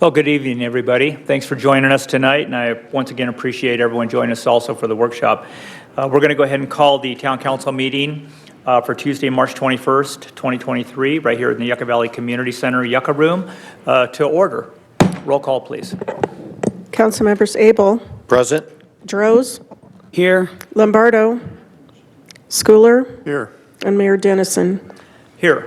Well, good evening, everybody. Thanks for joining us tonight, and I once again appreciate everyone joining us also for the workshop. We're going to go ahead and call the Town Council meeting for Tuesday, March 21st, 2023, right here in the Yucca Valley Community Center, Yucca Room, to order. Roll call, please. Council members Abel. Present. Droz. Here. Lombardo. Schooler. Here. And Mayor Dennison. Here.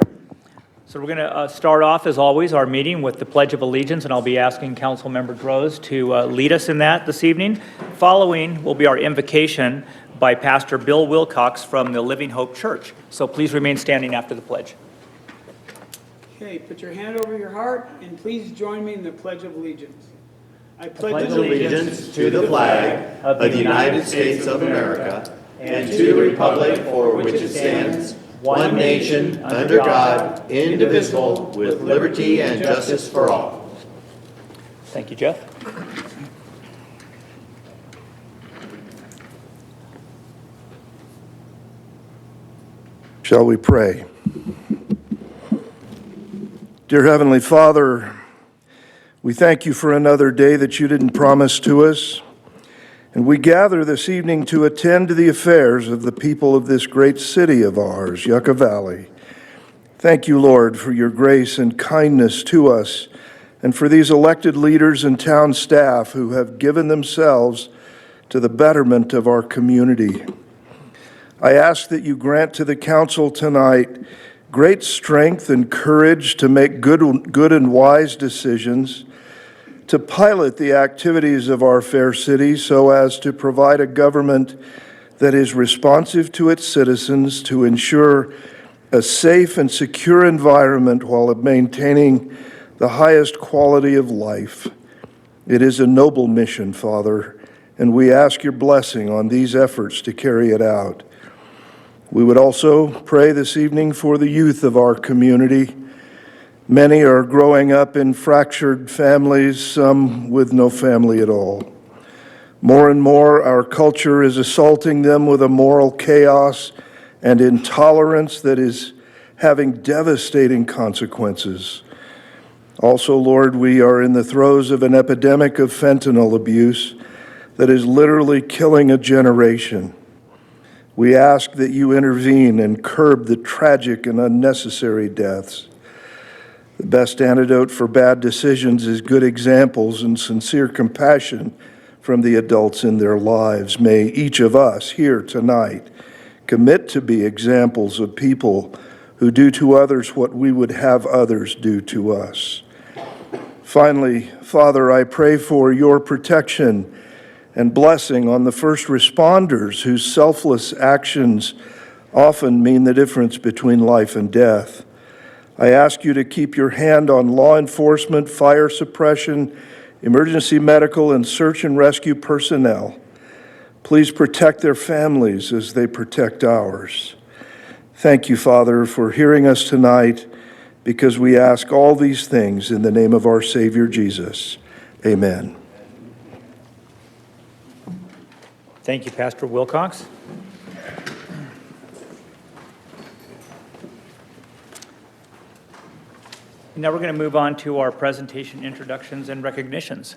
So we're going to start off, as always, our meeting with the Pledge of Allegiance, and I'll be asking Council Member Droz to lead us in that this evening. Following will be our invocation by Pastor Bill Wilcox from the Living Hope Church. So please remain standing after the pledge. Okay, put your hand over your heart and please join me in the Pledge of Allegiance. I pledge allegiance to the flag of the United States of America and to the republic for which it stands, one nation, under God, indivisible, with liberty and justice for all. Thank you, Jeff. Shall we pray? Dear Heavenly Father, we thank you for another day that you didn't promise to us. And we gather this evening to attend to the affairs of the people of this great city of ours, Yucca Valley. Thank you, Lord, for your grace and kindness to us, and for these elected leaders and town staff who have given themselves to the betterment of our community. I ask that you grant to the council tonight great strength and courage to make good and wise decisions, to pilot the activities of our fair city so as to provide a government that is responsive to its citizens, to ensure a safe and secure environment while maintaining the highest quality of life. It is a noble mission, Father, and we ask your blessing on these efforts to carry it out. We would also pray this evening for the youth of our community. Many are growing up in fractured families, some with no family at all. More and more, our culture is assaulting them with a moral chaos and intolerance that is having devastating consequences. Also, Lord, we are in the throes of an epidemic of fentanyl abuse that is literally killing a generation. We ask that you intervene and curb the tragic and unnecessary deaths. The best antidote for bad decisions is good examples and sincere compassion from the adults in their lives. May each of us here tonight commit to be examples of people who do to others what we would have others do to us. Finally, Father, I pray for your protection and blessing on the first responders whose selfless actions often mean the difference between life and death. I ask you to keep your hand on law enforcement, fire suppression, emergency medical, and search and rescue personnel. Please protect their families as they protect ours. Thank you, Father, for hearing us tonight, because we ask all these things in the name of our Savior Jesus. Amen. Thank you, Pastor Wilcox. Now we're going to move on to our presentation, introductions, and recognitions.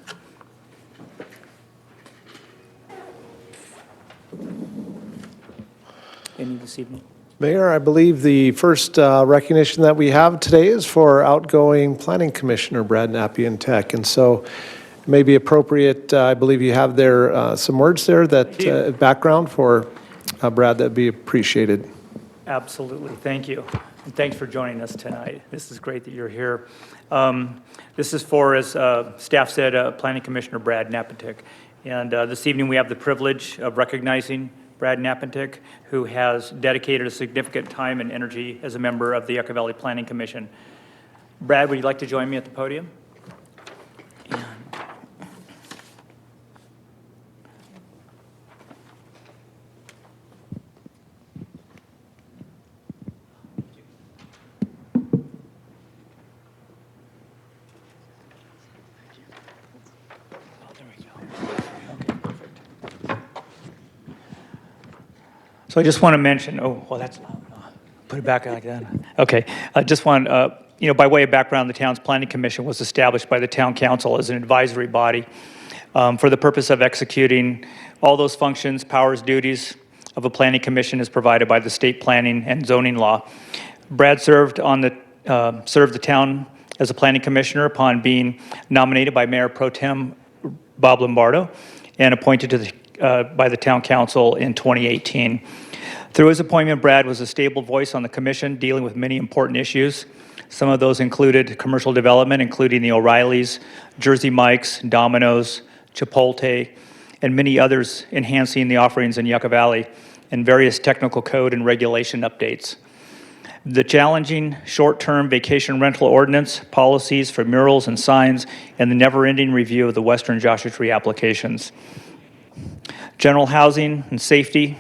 Any this evening? Mayor, I believe the first recognition that we have today is for outgoing Planning Commissioner Brad Napian-Tech. And so it may be appropriate, I believe you have there some words there that background for Brad, that'd be appreciated. Absolutely, thank you. And thanks for joining us tonight. This is great that you're here. This is for, as staff said, Planning Commissioner Brad Napian-Tech. And this evening we have the privilege of recognizing Brad Napian-Tech, who has dedicated a significant time and energy as a member of the Yucca Valley Planning Commission. Brad, would you like to join me at the podium? So I just want to mention, oh, well, that's loud. Put it back like that. Okay. I just want to By way of background, the town's planning commission was established by the town council as an advisory body for the purpose of executing all those functions, powers, duties of a planning commission as provided by the state planning and zoning law. Brad served the town as a planning commissioner upon being nominated by Mayor Pro Tem Bob Lombardo and appointed by the town council in 2018. Through his appointment, Brad was a stable voice on the commission, dealing with many important issues. Some of those included commercial development, including the O'Reillys, Jersey Mike's, Domino's, Chipotle, and many others, enhancing the offerings in Yucca Valley, and various technical code and regulation updates. The challenging short-term vacation rental ordinance, policies for murals and signs, and the never-ending review of the Western Joshua Tree applications. General housing and safety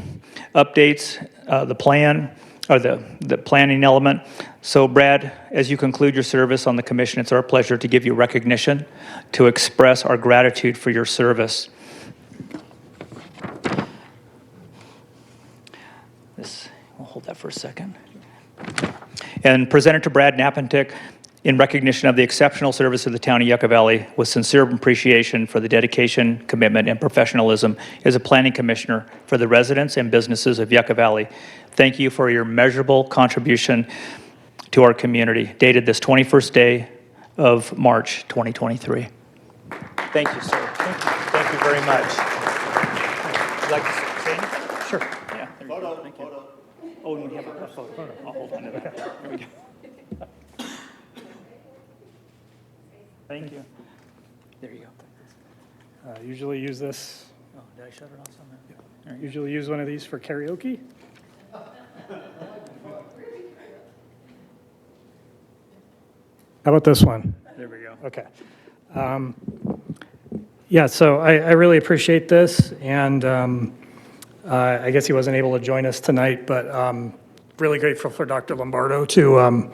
updates, the plan, or the planning element. So Brad, as you conclude your service on the commission, it's our pleasure to give you recognition, to express our gratitude for your service. We'll hold that for a second. And presented to Brad Napentic in recognition of the exceptional service of the town of Yucca Valley with sincere appreciation for the dedication, commitment, and professionalism as a planning commissioner for the residents and businesses of Yucca Valley. Thank you for your measurable contribution to our community, dated this 21st day of March 2023. Thank you, sir. Thank you very much. Would you like to say anything? Sure. Yeah. There you go. Thank you. Oh, and we have a photo. I'll hold on to that. There we go. Thank you. There you go. Usually use this. Oh, did I shut it off somewhere? Usually use one of these for karaoke. How about this one? There we go. Okay. Yeah, so I really appreciate this, and I guess he wasn't able to join us tonight, but really grateful for Dr. Lombardo to,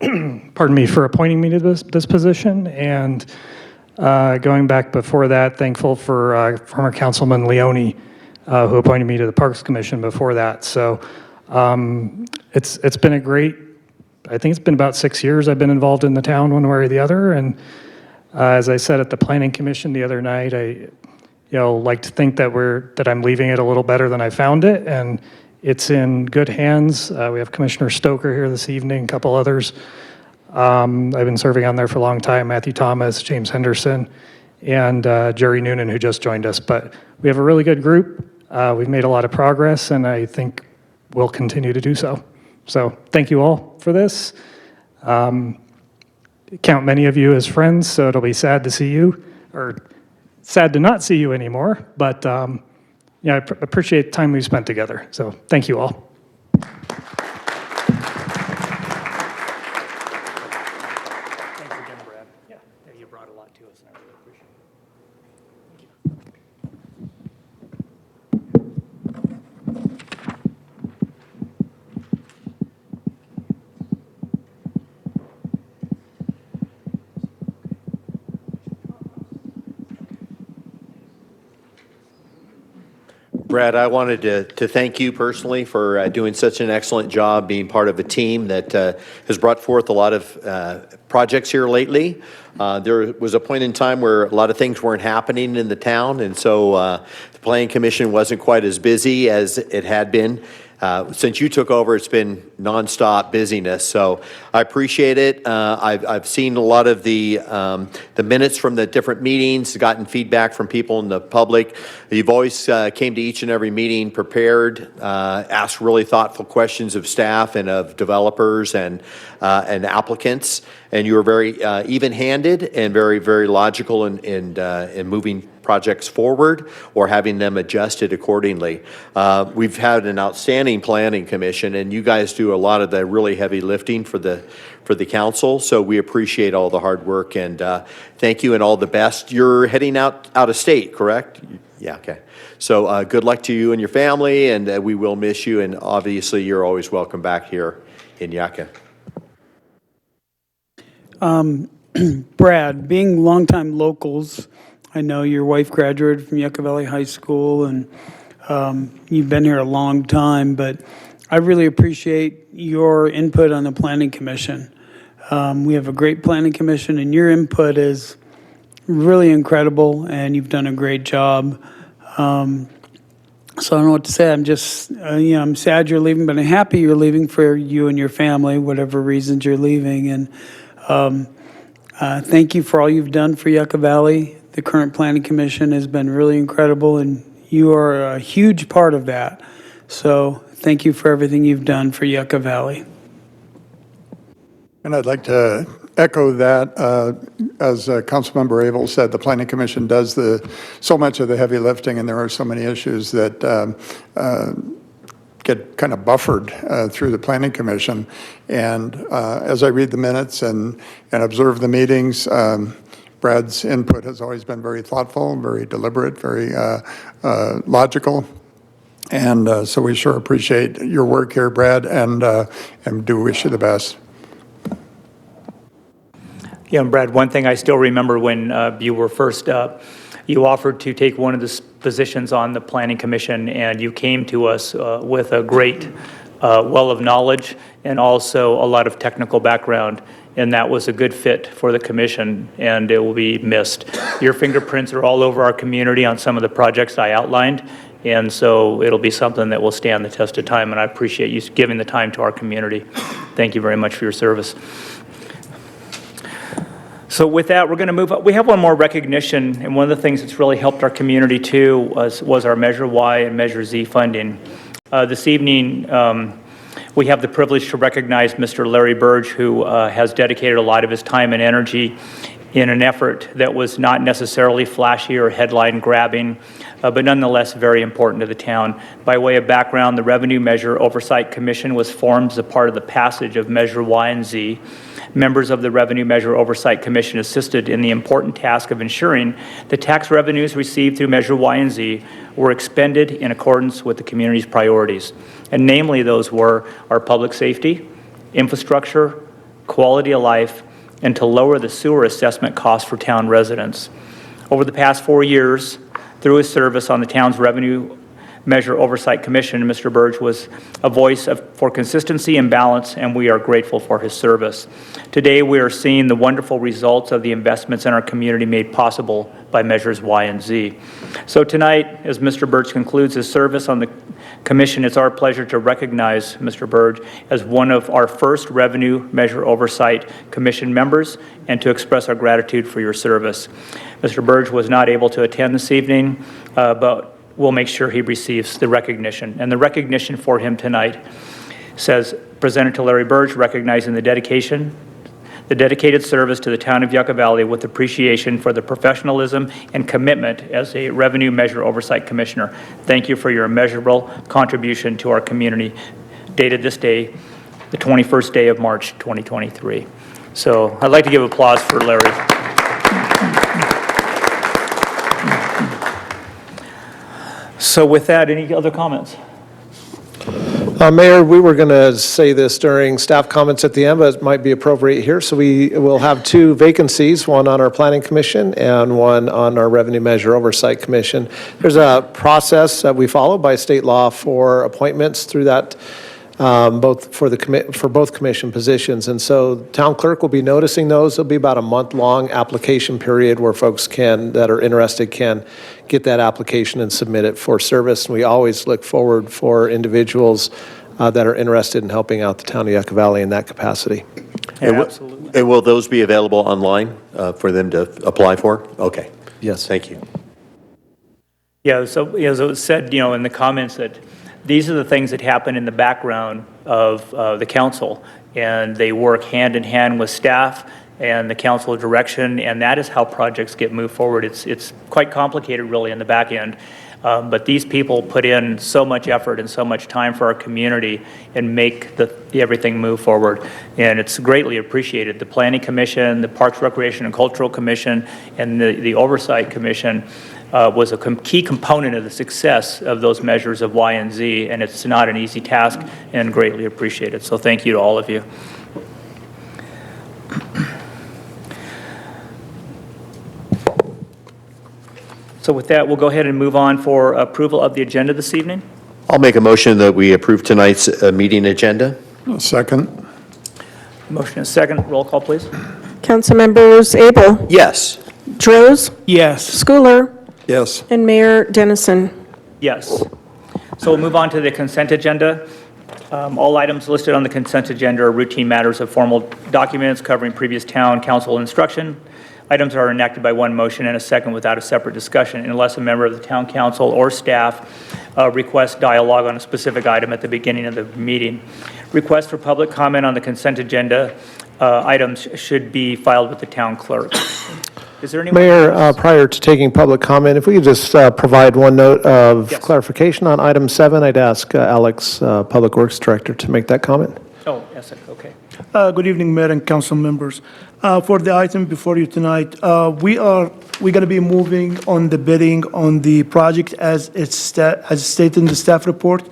pardon me, for appointing me to this position, and going back before that, thankful for former Councilman Leone, who appointed me to the Parks Commission before that. So it's been a great, I think it's been about 6 years I've been involved in the town one way or the other, and as I said at the Planning Commission the other night, I like to think that I'm leaving it a little better than I found it, and it's in good hands. We have Commissioner Stoker here this evening, a couple others. I've been serving on there for a long time, Matthew Thomas, James Henderson, and Jerry Noonan, who just joined us. But we have a really good group. We've made a lot of progress, and I think we'll continue to do so. So thank you all for this. Count many of you as friends, so it'll be sad to see you, or sad to not see you anymore, but I appreciate the time we spent together. So thank you all. Thanks again, Brad. Yeah, you brought a lot to us, and I really appreciate it. Brad, I wanted to thank you personally for doing such an excellent job being part of a team that has brought forth a lot of projects here lately. There was a point in time where a lot of things weren't happening in the town, and so the Planning Commission wasn't quite as busy as it had been. Since you took over, it's been nonstop busyness, so I appreciate it. I've seen a lot of the minutes from the different meetings, gotten feedback from people in the public. You've always came to each and every meeting prepared, asked really thoughtful questions of staff and of developers and applicants, and you were very even-handed and very, very logical in moving projects forward or having them adjusted accordingly. We've had an outstanding planning commission, and you guys do a lot of the really heavy lifting for the council, so we appreciate all the hard work, and thank you and all the best. You're heading out of state, correct? Yeah, okay. So good luck to you and your family, and we will miss you, and obviously you're always welcome back here in Yucca. Brad, being longtime locals, I know your wife graduated from Yucca Valley High School, and you've been here a long time, but I really appreciate your input on the Planning Commission. We have a great planning commission, and your input is really incredible, and you've done a great job. So I don't know what to say. I'm just, I'm sad you're leaving, but I'm happy you're leaving for you and your family, whatever reasons you're leaving. And thank you for all you've done for Yucca Valley. The current planning commission has been really incredible, and you are a huge part of that. So thank you for everything you've done for Yucca Valley. And I'd like to echo that. As Councilmember Abel said, the Planning Commission does so much of the heavy lifting, and there are so many issues that get kind of buffered through the Planning Commission. And as I read the minutes and observe the meetings, Brad's input has always been very thoughtful, very deliberate, very logical. And so we sure appreciate your work here, Brad, and do wish you the best. Yeah, and Brad, one thing I still remember when you were first up, you offered to take one of the positions on the Planning Commission, and you came to us with a great well of knowledge and also a lot of technical background, and that was a good fit for the commission, and it will be missed. Your fingerprints are all over our community on some of the projects I outlined, and so it'll be something that will stand the test of time, and I appreciate you giving the time to our community. Thank you very much for your service. So with that, we're going to move up. We have one more recognition, and one of the things that's really helped our community too was our Measure Y and Measure Z funding. This evening, we have the privilege to recognize Mr. Larry Burge, who has dedicated a lot of his time and energy in an effort that was not necessarily flashy or headline grabbing, but nonetheless very important to the town. By way of background, the Revenue Measure Oversight Commission was formed as a part of the passage of Measure Y and Z. Members of the Revenue Measure Oversight Commission assisted in the important task of ensuring the tax revenues received through Measure Y and Z were expended in accordance with the community's priorities. And namely, those were our public safety, infrastructure, quality of life, and to lower the sewer assessment costs for town residents. Over the past 4 years, through his service on the town's Revenue Measure Oversight Commission, Mr. Burge was a voice for consistency and balance, and we are grateful for his service. Today, we are seeing the wonderful results of the investments in our community made possible by Measures Y and Z. So tonight, as Mr. Burge concludes his service on the commission, it's our pleasure to recognize Mr. Burge as one of our first Revenue Measure Oversight Commission members and to express our gratitude for your service. Mr. Burge was not able to attend this evening, but we'll make sure he receives the recognition. And the recognition for him tonight says, presented to Larry Burge, recognizing the dedicated service to the town of Yucca Valley with appreciation for the professionalism and commitment as a Revenue Measure Oversight Commissioner. Thank you for your immeasurable contribution to our community, dated this day, the 21st day of March, 2023. So I'd like to give applause for Larry. So with that, any other comments? Mayor, we were going to say this during staff comments at the end, but it might be appropriate here. So we will have 2 vacancies, one on our Planning Commission and one on our Revenue Measure Oversight Commission. There's a process that we follow by state law for appointments through that, both for both commission positions. And so town clerk will be noticing those. There'll be about a month-long application period where folks that are interested can get that application and submit it for service. And we always look forward for individuals that are interested in helping out the town of Yucca Valley in that capacity. Yeah, absolutely. And will those be available online for them to apply for? Okay. Yes. Thank you. Yeah, so as it was said, in the comments that these are the things that happen in the background of the council, and they work hand in hand with staff and the council direction, and that is how projects get moved forward. It's quite complicated, really, in the back end, but these people put in so much effort and so much time for our community and make everything move forward, and it's greatly appreciated. The Planning Commission, the Parks, Recreation, and Cultural Commission, and the Oversight Commission was a key component of the success of those measures of Y and Z, and it's not an easy task and greatly appreciated. So thank you to all of you. So with that, we'll go ahead and move on for approval of the agenda this evening. I'll make a motion that we approve tonight's meeting agenda. Second. Motion is second. Roll call, please. Councilmembers Abel, Yes. Droz, Yes. Schooler, Yes. and Mayor Dennison. Yes. So we'll move on to the consent agenda. All items listed on the consent agenda are routine matters of formal documents covering previous town council instruction. Items are enacted by one motion and a second without a separate discussion unless a member of the town council or staff requests dialogue on a specific item at the beginning of the meeting. Requests for public comment on the consent agenda items should be filed with the town clerk. Is there anyone? Mayor, prior to taking public comment, if we could just provide one note of Yes. clarification on item 7, I'd ask Alex, Public Works Director, to make that comment. Oh, yes, okay. Good evening, Mayor and council members. For the item before you tonight, we're going to be moving on the bidding on the project as stated in the staff report.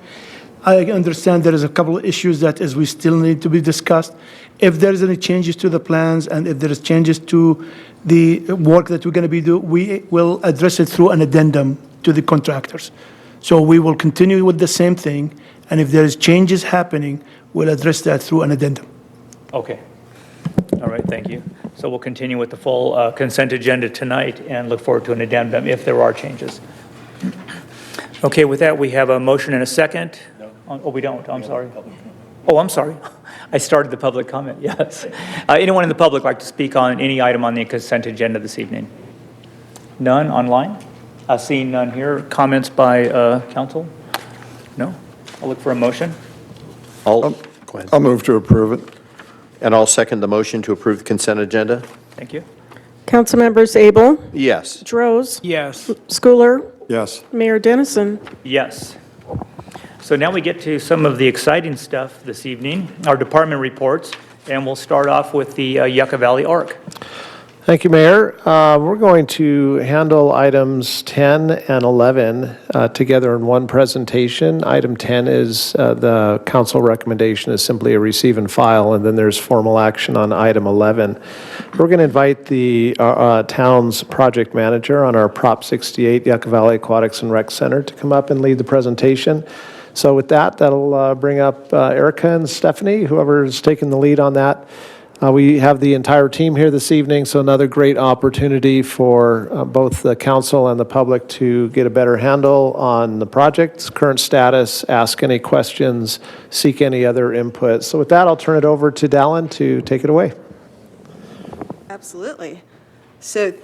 I understand there is a couple of issues that we still need to be discussed. If there is any changes to the plans and if there is changes to the work that we're going to be doing, we will address it through an addendum to the contractors. So we will continue with the same thing, and if there is changes happening, we'll address that through an addendum. Okay. All right, thank you. So we'll continue with the full consent agenda tonight and look forward to an addendum if there are changes. Okay, with that, we have a motion and a second. Oh, we don't, I'm sorry. Oh, I'm sorry. I started the public comment, yes. Anyone in the public like to speak on any item on the consent agenda this evening? None online? Seeing none here. Comments by council? No? I'll look for a motion. Go ahead. I'll move to approve it. And I'll second the motion to approve the consent agenda. Thank you. Councilmembers Abel, Yes. Droz, Yes. Schooler, Yes. Mayor Dennison. Yes. So now we get to some of the exciting stuff this evening, our department reports, and we'll start off with the Yucca Valley Arc. Thank you, Mayor. We're going to handle items 10 and 11 together in one presentation. Item 10 is the council recommendation is simply a receive and file, and then there's formal action on item 11. We're going to invite the town's project manager on our Prop 68 Yucca Valley Aquatics and Rec Center to come up and lead the presentation. So with that, that'll bring up Erica and Stephanie, whoever's taking the lead on that. We have the entire team here this evening, so another great opportunity for both the council and the public to get a better handle on the project's current status, ask any questions, seek any other input. So with that, I'll turn it over to Dallin to take it away. Absolutely. So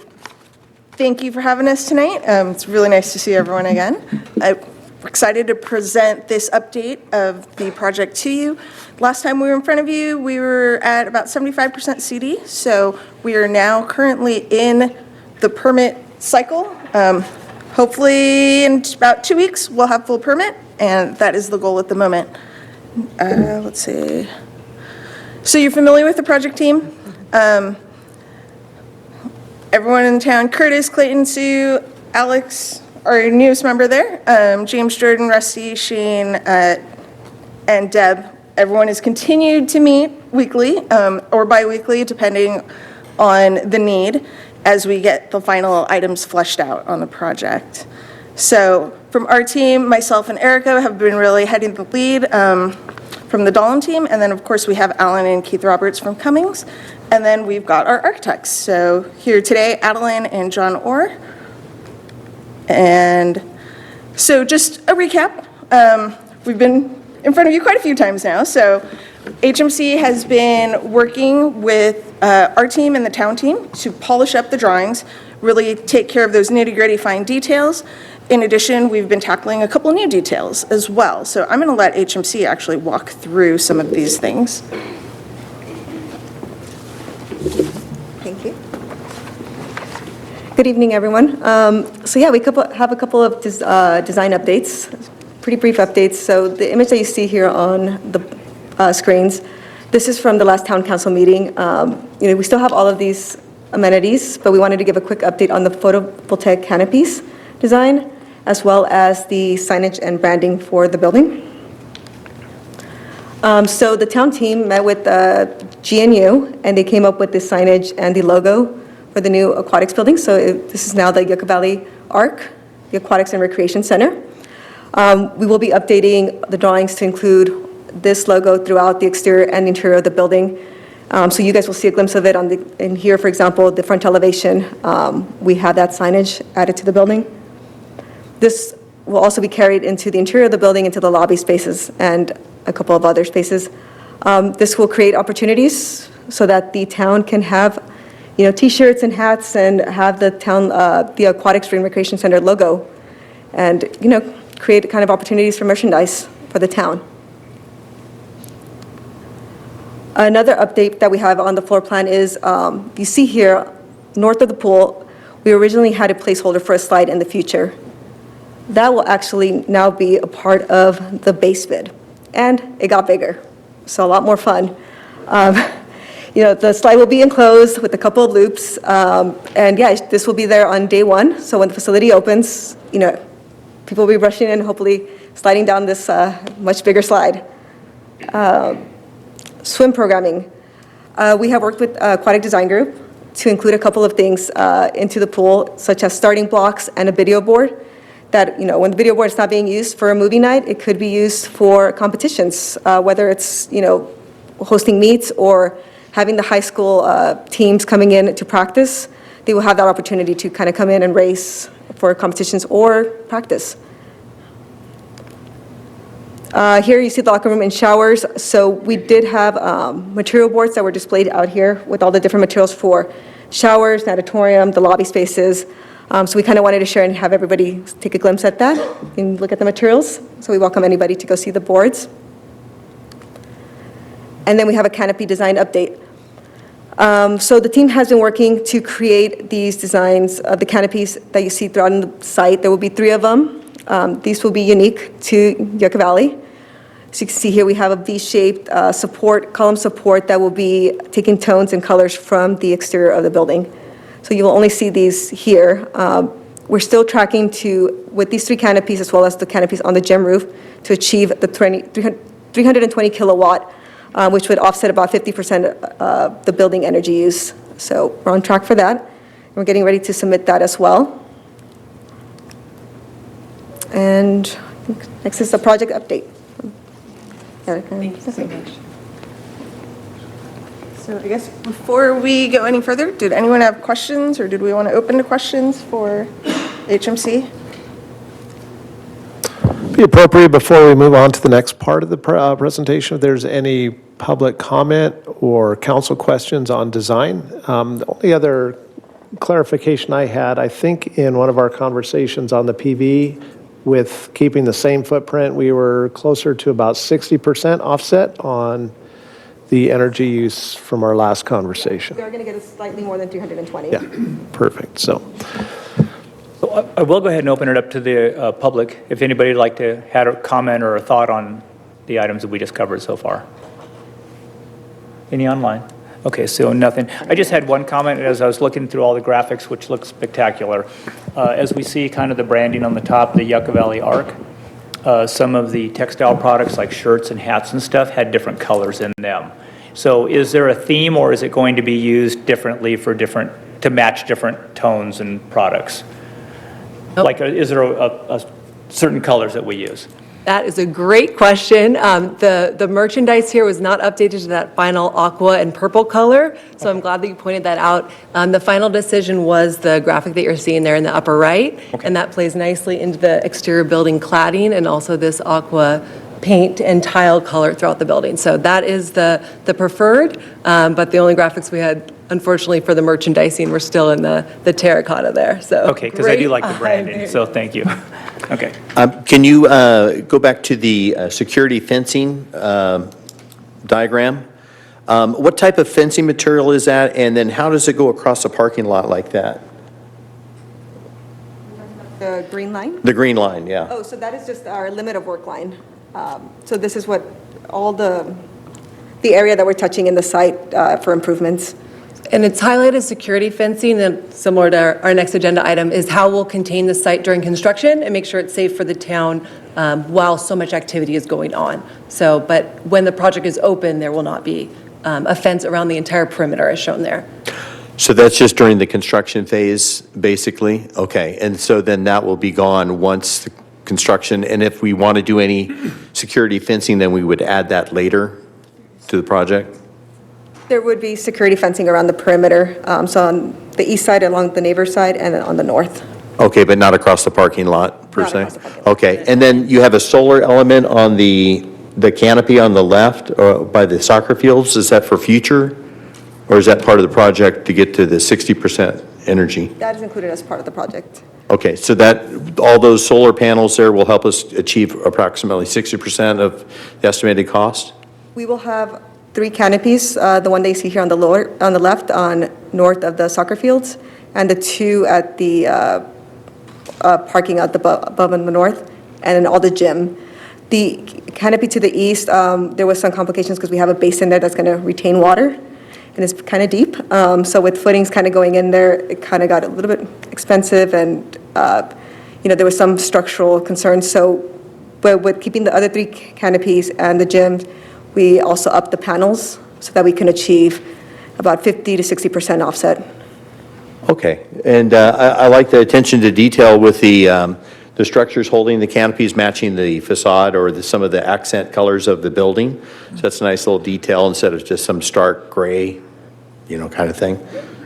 thank you for having us tonight. It's really nice to see everyone again. We're excited to present this update of the project to you. Last time we were in front of you, we were at about 75% CD, so we are now currently in the permit cycle. Hopefully in about 2 weeks, we'll have full permit, and that is the goal at the moment. Let's see. So you're familiar with the project team? Everyone in town, Curtis, Clayton, Sue, Alex, our newest member there, James, Jordan, Rusty, Shane, and Deb. Everyone has continued to meet weekly or bi-weekly, depending on the need, as we get the final items fleshed out on the project. So from our team, myself and Erica have been really heading the lead from the Dahlem team, and then of course we have Alan and Keith Roberts from Cummings, and then we've got our architects. So here today, Adeline and John Orr. And so just a recap, we've been in front of you quite a few times now. So HMC has been working with our team and the town team to polish up the drawings, really take care of those nitty-gritty fine details. In addition, we've been tackling a couple new details as well. So I'm going to let HMC actually walk through some of these things. Thank you. Good evening, everyone. So yeah, we have a couple of design updates, pretty brief updates. So the image that you see here on the screens, this is from the last town council meeting. We still have all of these amenities, but we wanted to give a quick update on the photovoltaic canopies design, as well as the signage and branding for the building. So the town team met with GNU, and they came up with the signage and the logo for the new aquatics building. So this is now the Yucca Valley Arc, the Aquatics and Recreation Center. We will be updating the drawings to include this logo throughout the exterior and interior of the building, So you guys will see a glimpse of it in here, for example, the front elevation. We have that signage added to the building. This will also be carried into the interior of the building, into the lobby spaces and a couple of other spaces. This will create opportunities so that the town can have, T-shirts and hats and have the town, the Aquatic Spring Recreation Center logo and, create kind of opportunities for merchandise for the town. Another update that we have on the floor plan is, you see here, north of the pool, we originally had a placeholder for a slide in the future. That will actually now be a part of the base bid. And it got bigger, so a lot more fun. The slide will be enclosed with a couple of loops. And yeah, this will be there on day one. So when the facility opens, people will be rushing in, hopefully sliding down this much bigger slide. Swim programming. We have worked with Aquatic Design Group to include a couple of things into the pool, such as starting blocks and a video board. That, when the video board is not being used for a movie night, it could be used for competitions, whether it's, hosting meets or having the high school teams coming in to practice. They will have that opportunity to kind of come in and race for competitions or practice. Here you see the locker room and showers. So we did have material boards that were displayed out here with all the different materials for showers, natatorium, the lobby spaces. So we kind of wanted to share and have everybody take a glimpse at that and look at the materials. So we welcome anybody to go see the boards. And then we have a canopy design update. So the team has been working to create these designs of the canopies that you see throughout the site. There will be 3 of them. These will be unique to Yucca Valley. So you can see here we have a V-shaped column support that will be taking tones and colors from the exterior of the building. So you will only see these here. We're still tracking with these 3 canopies as well as the canopies on the gym roof to achieve the 320 kilowatt, which would offset about 50% of the building energy use. So we're on track for that. We're getting ready to submit that as well. And I think next is the project update. Thank you so much. So I guess before we go any further, did anyone have questions or did we want to open to questions for HMC? Be appropriate before we move on to the next part of the presentation, if there's any public comment or council questions on design. The only other clarification I had, I think in one of our conversations on the PV, with keeping the same footprint, we were closer to about 60% offset on the energy use from our last conversation. We are going to get slightly more than 320. Yeah, perfect. So I will go ahead and open it up to the public, if anybody would like to add a comment or a thought on the items that we just covered so far. Any online? Okay, so nothing. I just had one comment as I was looking through all the graphics, which looks spectacular. As we see kind of the branding on the top, the Yucca Valley Arc, some of the textile products like shirts and hats and stuff had different colors in them. So is there a theme or is it going to be used differently to match different tones and products? Like, is there a certain colors that we use? That is a great question. The merchandise here was not updated to that final aqua and purple color, so I'm glad that you pointed that out. The final decision was the graphic that you're seeing there in the upper right, and that plays nicely into the exterior building cladding and also this aqua paint and tile color throughout the building. So that is the preferred, but the only graphics we had, unfortunately, for the merchandising were still in the terracotta there. So Okay, because I do like the branding, so thank you. Okay. Can you go back to the security fencing diagram? What type of fencing material is that, and then how does it go across a parking lot like that? The green line? The green line, yeah. Oh, so that is just our limit of work line. So this is what all the area that we're touching in the site for improvements. And it's highlighted security fencing, and similar to our next agenda item, is how we'll contain the site during construction and make sure it's safe for the town while so much activity is going on. So, but when the project is open, there will not be a fence around the entire perimeter as shown there. So that's just during the construction phase, basically? Okay, and so then that will be gone once the construction, and if we want to do any security fencing, then we would add that later to the project? There would be security fencing around the perimeter, so on the east side along the neighbor side and then on the north. Okay, but not across the parking lot, per Not se? across the parking lot. Okay, and then you have a solar element on the canopy on the left by the soccer fields. Is that for future? Or is that part of the project to get to the 60% energy? That is included as part of the project. Okay, so that, all those solar panels there will help us achieve approximately 60% of the estimated cost? We will have 3 canopies, the one that you see here on the left, on north of the soccer fields, and the 2 at the parking out above in the north, and then all the gym. The canopy to the east, there was some complications because we have a basin there that's going to retain water, and it's kind of deep. So with footings kind of going in there, it kind of got a little bit expensive, and there was some structural concerns. So, but with keeping the other 3 canopies and the gym, we also upped the panels so that we can achieve about 50 to 60% offset. Okay, and I like the attention to detail with the structures holding the canopies matching the facade or some of the accent colors of the building. So that's a nice little detail instead of just some stark gray, kind of thing.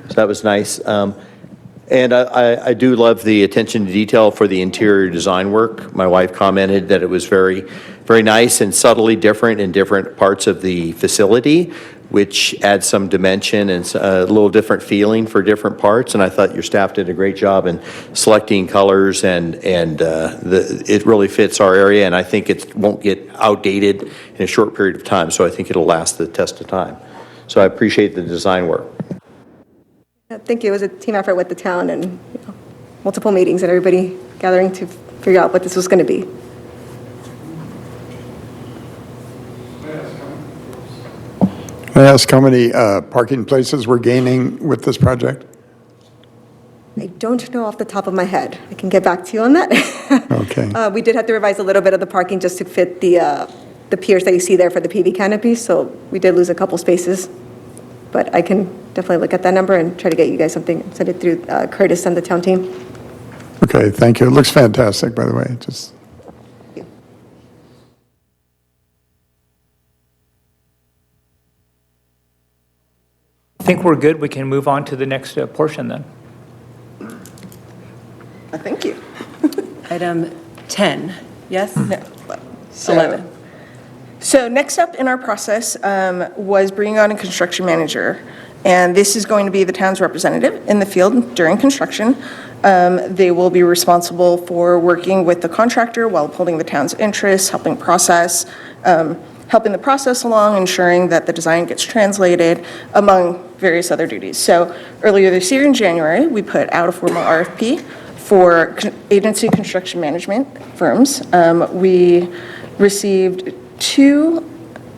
So that was nice. And I do love the attention to detail for the interior design work. My wife commented that it was very, very nice and subtly different in different parts of the facility, which adds some dimension and a little different feeling for different parts. And I thought your staff did a great job in selecting colors, and it really fits our area, and I think it won't get outdated in a short period of time. So I think it'll last the test of time. So I appreciate the design work. Thank you. It was a team effort with the town and multiple meetings and everybody gathering to figure out what this was going to be. May I ask how many parking places we're gaining with this project? I don't know off the top of my head. I can get back to you on that. Okay. We did have to revise a little bit of the parking just to fit the piers that you see there for the PV canopies, so we did lose a couple spaces. But I can definitely look at that number and try to get you guys something, send it through Curtis and the town team. Okay, thank you. It looks fantastic, by the way. Just. I think we're good. We can move on to the next portion then. Thank you. Item 10, yes? No. 11. So next up in our process was bringing on a construction manager. And this is going to be the town's representative in the field during construction. They will be responsible for working with the contractor while upholding the town's interests, helping the process along, ensuring that the design gets translated, among various other duties. So earlier this year in January, we put out a formal RFP for agency construction management firms. We received 2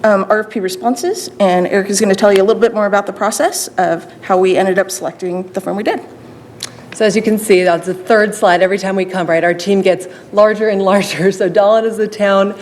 RFP responses, and Eric is going to tell you a little bit more about the process of how we ended up selecting the firm we did. So as you can see, that's the 3rd slide. Every time we come, right, our team gets larger and larger. So Dawn is the town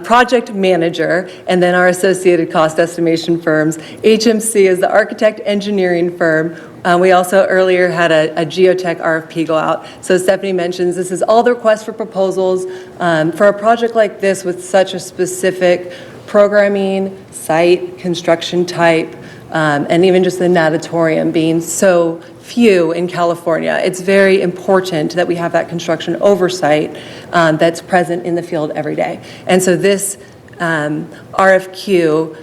project manager, and then our associated cost estimation firms. HMC is the architect engineering firm. We also earlier had a geotech RFP go out. So Stephanie mentions this is all the requests for proposals for a project like this with such a specific programming, site, construction type, and even just the natatorium being so few in California. It's very important that we have that construction oversight that's present in the field every day. And so this RFP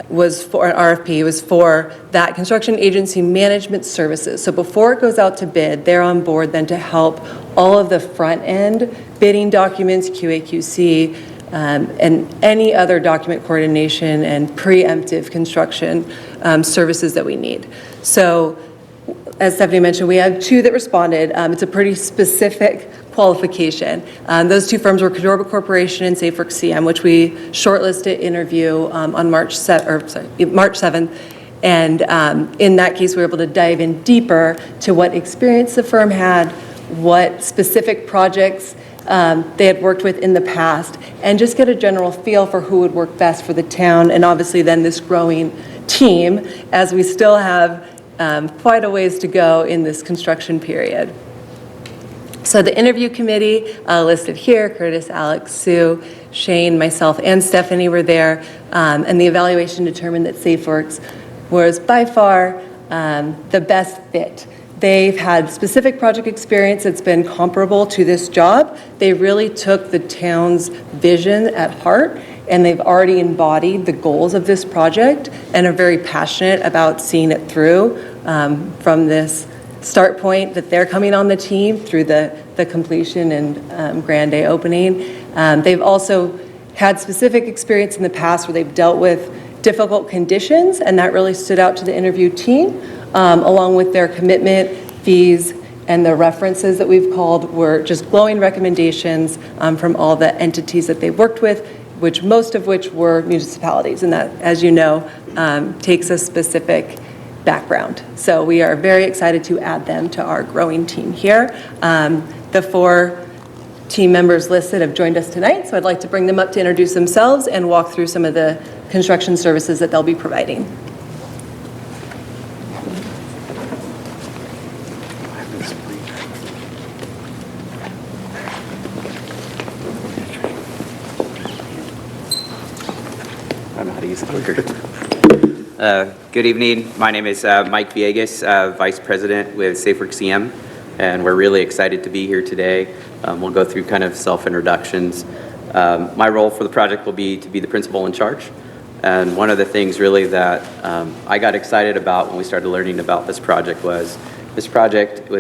was for that construction agency management services. So before it goes out to bid, they're on board then to help all of the front end bidding documents, QA/QC, and any other document coordination and preemptive construction services that we need. So as Stephanie mentioned, we had 2 that responded. It's a pretty specific qualification. Those 2 firms were Cadorba Corporation and SafeWorks CM, which we shortlisted interview on March 7th. And in that case, we were able to dive in deeper to what experience the firm had, what specific projects they had worked with in the past, and just get a general feel for who would work best for the town, and obviously then this growing team, as we still have quite a ways to go in this construction period. So the interview committee listed here, Curtis, Alex, Sue, Shane, myself, and Stephanie were there, and the evaluation determined that SafeWorks was by far the best fit. They've had specific project experience that's been comparable to this job. They really took the town's vision at heart, and they've already embodied the goals of this project and are very passionate about seeing it through from this start point that they're coming on the team through the completion and grand day opening. They've also had specific experience in the past where they've dealt with difficult conditions, and that really stood out to the interview team, along with their commitment, fees, and the references that we've called were just glowing recommendations from all the entities that they've worked with, which most of which were municipalities, and that, as you know, takes a specific background. So we are very excited to add them to our growing team here. The 4 team members listed have joined us tonight, so I'd like to bring them up to introduce themselves and walk through some of the construction services that they'll be providing. I don't know how to use the clicker. Good evening. My name is Mike Villegas, Vice President with SafeWorks CM, and we're really excited to be here today. We'll go through kind of self-introductions. My role for the project will be to be the principal in charge. And one of the things really that I got excited about when we started learning about this project was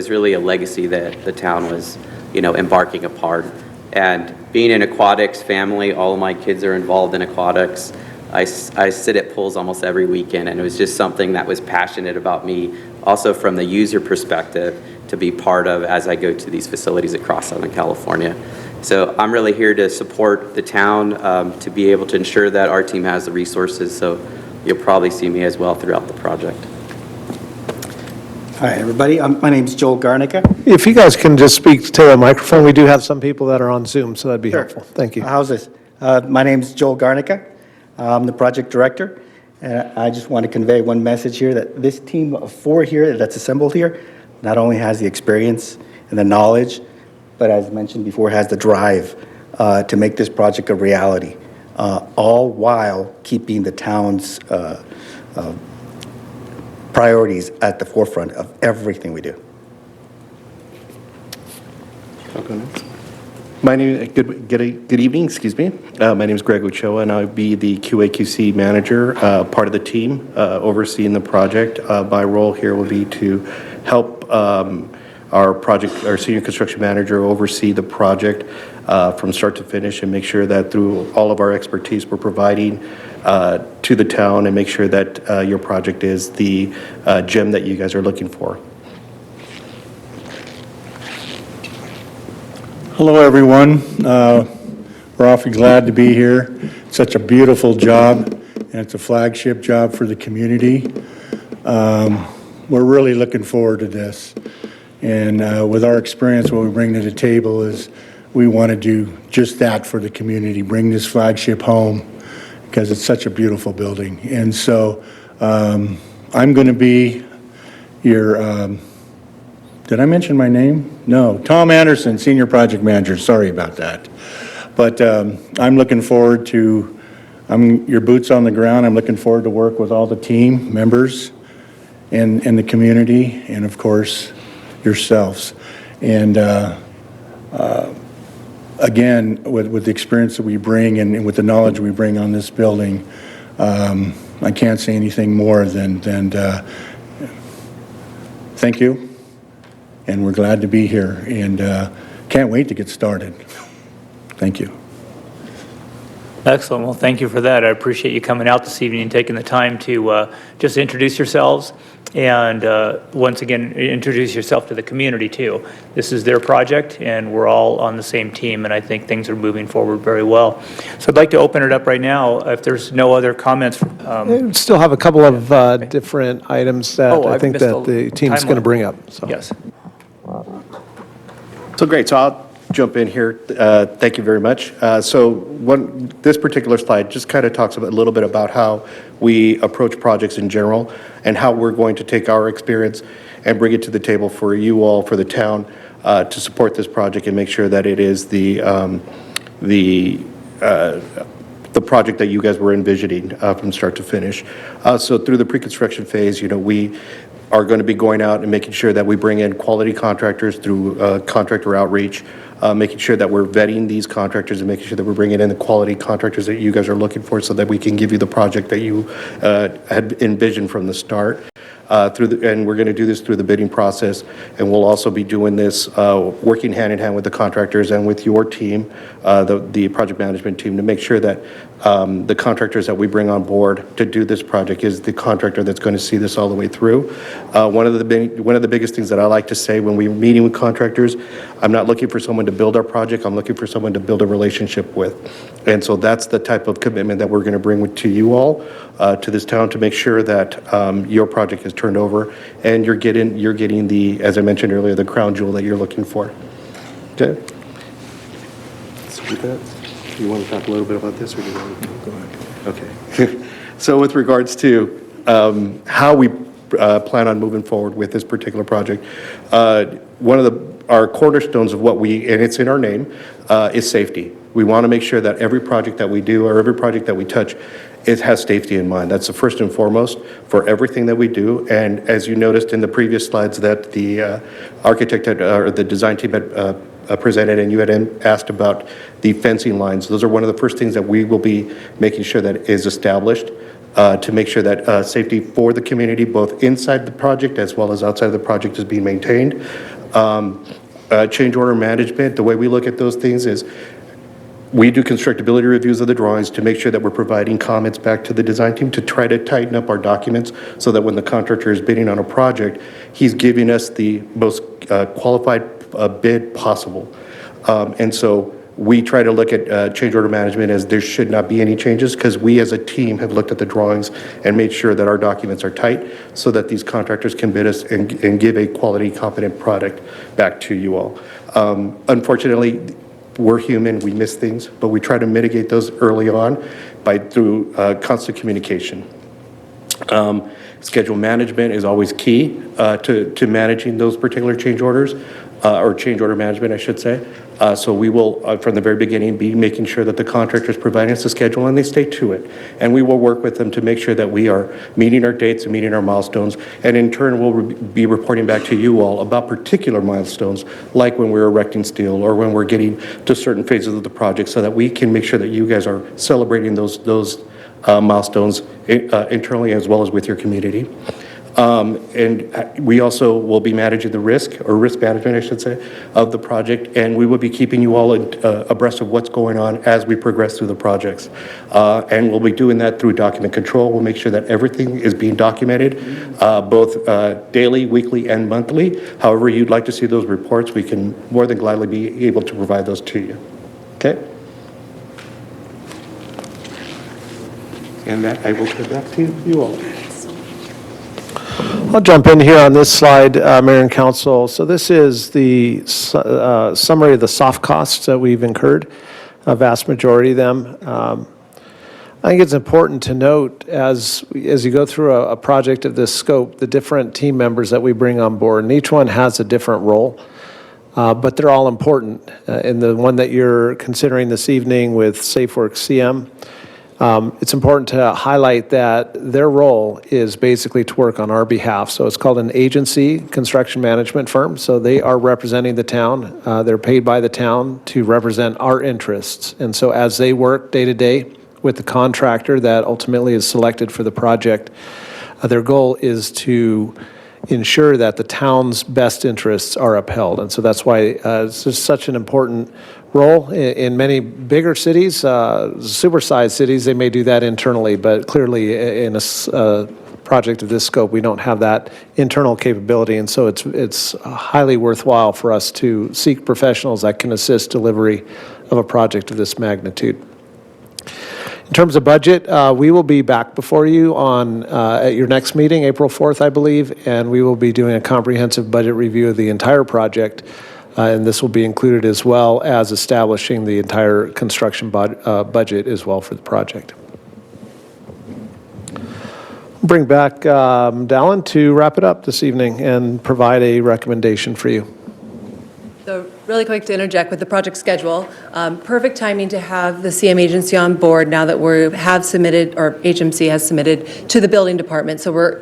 really a legacy that the town was, embarking upon. And being an aquatics family, all of my kids are involved in aquatics. I sit at pools almost every weekend, and it was just something that was passionate about me, also from the user perspective, to be part of as I go to these facilities across Southern California. So I'm really here to support the town, to be able to ensure that our team has the resources, so you'll probably see me as well throughout the project. Hi, everybody. My name's Joel Garnica. If you guys can just speak to the microphone, we do have some people that are on Zoom, so that'd be helpful. Thank you. How's this? My name's Joel Garnica. I'm the project director, and I just want to convey one message here, that this team of 4 here that's assembled here not only has the experience and the knowledge, but as mentioned before, has the drive to make this project a reality, all while keeping the town's priorities at the forefront of everything we do. Good evening, excuse me. My name is Greg Ochoa, and I'll be the QA/QC manager, part of the team overseeing the project. My role here will be to help our senior construction manager oversee the project from start to finish, and make sure that through all of our expertise we're providing to the town, and make sure that your project is the gem that you guys are looking for. Hello, everyone. We're awfully glad to be here. It's such a beautiful job, and it's a flagship job for the community. We're really looking forward to this. And with our experience, what we bring to the table is we want to do just that for the community, bring this flagship home, because it's such a beautiful building. And so I'm going to be your... did I mention my name? No. Tom Anderson, Senior Project Manager. Sorry about that. But I'm looking forward to, your boots on the ground. I'm looking forward to work with all the team members and the community, and of course, yourselves. And again, with the experience that we bring and with the knowledge we bring on this building, I can't say anything more than thank you. And we're glad to be here, and can't wait to get started. Thank you. Excellent. Well, thank you for that. I appreciate you coming out this evening and taking the time to just introduce yourselves, and once again, introduce yourself to the community too. This is their project, and we're all on the same team, and I think things are moving forward very well. So I'd like to open it up right now. If there's no other comments. We still have a couple of different items that I think that the team's going to bring up. So. Yes. So great. So I'll jump in here. Thank you very much. This particular slide just kind of talks a little bit about how we approach projects in general, and how we're going to take our experience and bring it to the table for you all, for the town, to support this project and make sure that it is the the project that you guys were envisioning from start to finish. So through the pre-construction phase, we are going to be going out and making sure that we bring in quality contractors through contractor outreach, making sure that we're vetting these contractors and making sure that we're bringing in the quality contractors that you guys are looking for so that we can give you the project that you had envisioned from the start. And we're going to do this through the bidding process, and we'll also be doing this working hand in hand with the contractors and with your team, the project management team, to make sure that the contractors that we bring on board to do this project is the contractor that's going to see this all the way through. One of the biggest things that I like to say when we're meeting with contractors, I'm not looking for someone to build our project, I'm looking for someone to build a relationship with. And so that's the type of commitment that we're going to bring to you all, to this town, to make sure that your project is turned over and you're getting the, as I mentioned earlier, the crown jewel that you're looking for. Okay? So with that, do you want to talk a little bit about this, or do you want to go ahead? Okay. So with regards to how we plan on moving forward with this particular project, one of our cornerstones of what and it's in our name, is safety. We want to make sure that every project that we do or every project that we touch, it has safety in mind. That's the first and foremost for everything that we do. And as you noticed in the previous slides that the architect or the design team had presented, and you had asked about the fencing lines, those are one of the first things that we will be making sure that is established to make sure that safety for the community, both inside the project as well as outside of the project, is being maintained. Change order management, the way we look at those things is we do constructability reviews of the drawings to make sure that we're providing comments back to the design team to try to tighten up our documents so that when the contractor is bidding on a project, he's giving us the most qualified bid possible. And so we try to look at change order management as there should not be any changes, because we as a team have looked at the drawings and made sure that our documents are tight so that these contractors can bid us and give a quality, competent product back to you all. Unfortunately, we're human, we miss things, but we try to mitigate those early on through constant communication. Schedule management is always key to managing those particular change orders, or change order management, I should say. So we will, from the very beginning, be making sure that the contractor is providing us a schedule and they stay to it. And we will work with them to make sure that we are meeting our dates and meeting our milestones. And in turn, we'll be reporting back to you all about particular milestones, like when we're erecting steel or when we're getting to certain phases of the project, so that we can make sure that you guys are celebrating those milestones internally as well as with your community. And we also will be managing the risk management, I should say, of the project, and we will be keeping you all abreast of what's going on as we progress through the projects. And we'll be doing that through document control. We'll make sure that everything is being documented, both daily, weekly, and monthly. However you'd like to see those reports, we can more than gladly be able to provide those to you. Okay? And that I will turn back to you all. I'll jump in here on this slide, Mayor and Council. So this is the summary of the soft costs that we've incurred, a vast majority of them. I think it's important to note as you go through a project of this scope, the different team members that we bring on board, and each one has a different role, but they're all important. In the one that you're considering this evening with SafeWorks CM, it's important to highlight that their role is basically to work on our behalf. So it's called an agency construction management firm. So they are representing the town. They're paid by the town to represent our interests. And so as they work day to day with the contractor that ultimately is selected for the project, their goal is to ensure that the town's best interests are upheld. And so that's why it's just such an important role. In many bigger cities, supersized cities, they may do that internally, but clearly in a project of this scope, we don't have that internal capability, and so it's highly worthwhile for us to seek professionals that can assist delivery of a project of this magnitude. In terms of budget, we will be back before you at your next meeting, April 4th, I believe, and we will be doing a comprehensive budget review of the entire project. And this will be included as well as establishing the entire construction budget as well for the project. Bring back Dallin to wrap it up this evening and provide a recommendation for you. The Really quick to interject with the project schedule. Perfect timing to have the CM agency on board now that we have submitted, or HMC has submitted to the building department. So we're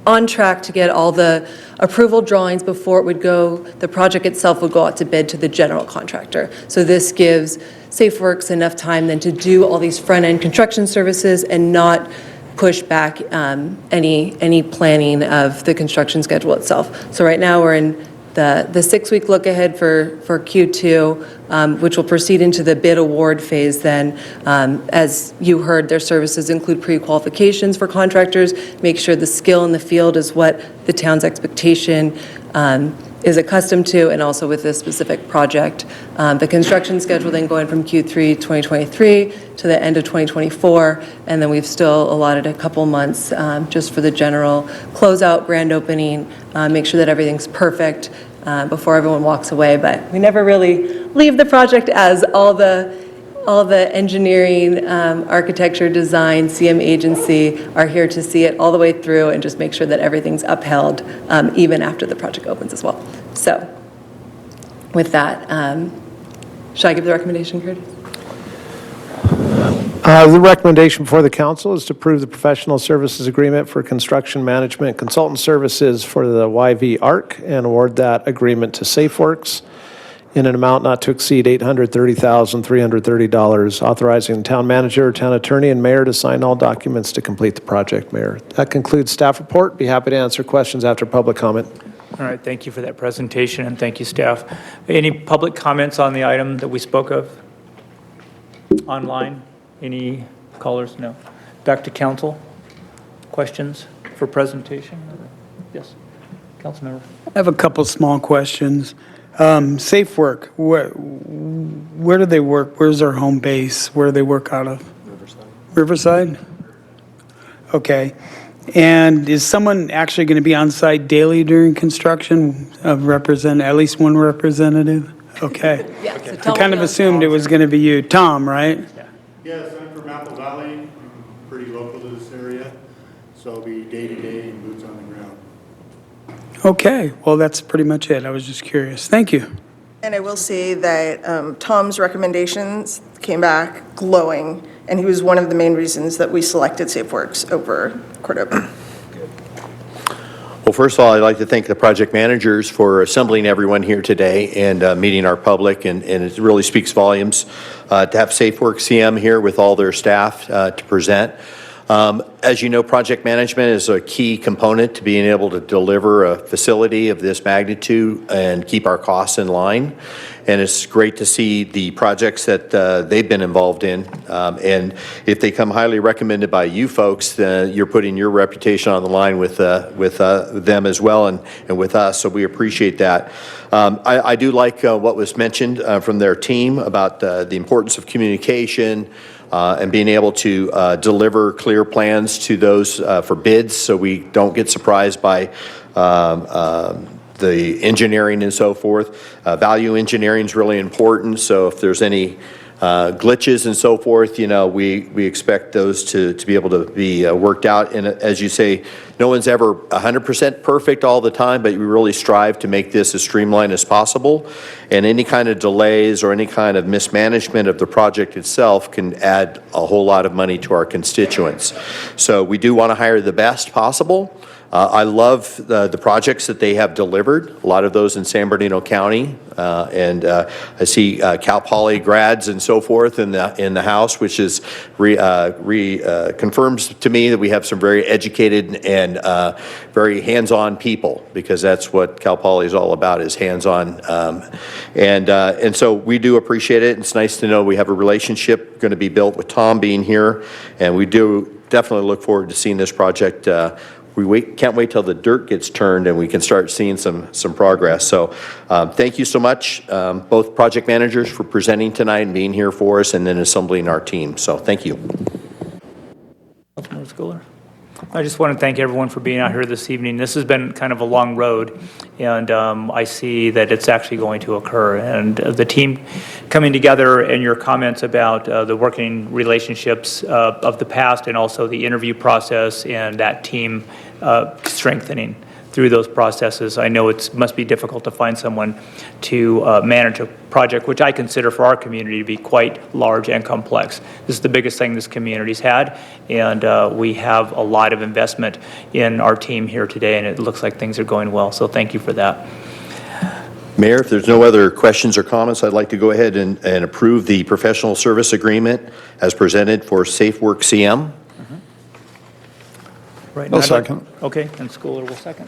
on track to get all the approval drawings before it would go, the project itself would go out to bid to the general contractor. So this gives SafeWorks enough time then to do all these front-end construction services and not push back any planning of the construction schedule itself. So right now we're in the 6-week look ahead for Q2, which will proceed into the bid award phase then. As you heard, their services include pre-qualifications for contractors, make sure the skill in the field is what the town's expectation is accustomed to, and also with this specific project. The construction schedule then going from Q3 2023 to the end of 2024, and then we've still allotted a couple months just for the general closeout, grand opening, make sure that everything's perfect before everyone walks away. But we never really leave the project as all the engineering, architecture, design, CM agency are here to see it all the way through and just make sure that everything's upheld even after the project opens as well. So with that, should I give the recommendation, Curtis? The recommendation before the council is to approve the professional services agreement for construction management consultant services for the YV ARC and award that agreement to SafeWorks in an amount not to exceed $830,330, authorizing the town manager, town attorney, and mayor to sign all documents to complete the project, Mayor. That concludes staff report. Be happy to answer questions after public comment. All right, thank you for that presentation, and thank you, staff. Any public comments on the item that we spoke of? Online? Any callers? No. Back to council. Questions for presentation? Yes, Councilmember. I have a couple small questions. Safe Work, where do they work? Where's their home base? Where do they work out of? Riverside? Okay. And is someone actually going to be on site daily during construction, at least one representative? Okay. Yeah, so I Tom kind of knows. assumed it was going to be you. Tom, right? Yes, I'm from Apple Valley. I'm pretty local to this area, so I'll be day-to-day and boots on the ground. Okay, well, that's pretty much it. I was just curious. Thank you. And I will say that Tom's recommendations came back glowing, and he was one of the main reasons that we selected SafeWorks over Cordova. Well, first of all, I'd like to thank the project managers for assembling everyone here today and meeting our public, and it really speaks volumes to have SafeWorks CM here with all their staff to present. As you know, project management is a key component to being able to deliver a facility of this magnitude and keep our costs in line. And it's great to see the projects that they've been involved in. And if they come highly recommended by you folks, you're putting your reputation on the line with them as well and with us. So we appreciate that. I do like what was mentioned from their team about the importance of communication, and being able to deliver clear plans to those for bids so we don't get surprised by the engineering and so forth. Value engineering is really important, so if there's any glitches and so forth, we expect those to be able to be worked out. And as you say, no one's ever 100% perfect all the time, but we really strive to make this as streamlined as possible. And any kind of delays or any kind of mismanagement of the project itself can add a whole lot of money to our constituents. So we do want to hire the best possible. I love the projects that they have delivered, a lot of those in San Bernardino County. And I see Cal Poly grads and so forth in the house, which is confirms to me that we have some very educated and very hands-on people, because that's what Cal Poly is all about, is hands-on. And so we do appreciate it. It's nice to know we have a relationship going to be built with Tom being here, and we do definitely look forward to seeing this project. Can't wait till the dirt gets turned and we can start seeing some progress. So thank you so much, both project managers, for presenting tonight and being here for us and then assembling our team. So thank you. Councilmember Schooler. I just want to thank everyone for being out here this evening. This has been kind of a long road, and I see that it's actually going to occur. And the team coming together and your comments about the working relationships of the past and also the interview process and that team strengthening. through those processes. I know it must be difficult to find someone to manage a project, which I consider for our community to be quite large and complex. This is the biggest thing this community's had, and we have a lot of investment in our team here today, and it looks like things are going well, so thank you for that. Mayor, if there's no other questions or comments, I'd like to go ahead and approve the professional service agreement as presented for Safe Work CM. Right, I'll second. Okay, and Schooler will second.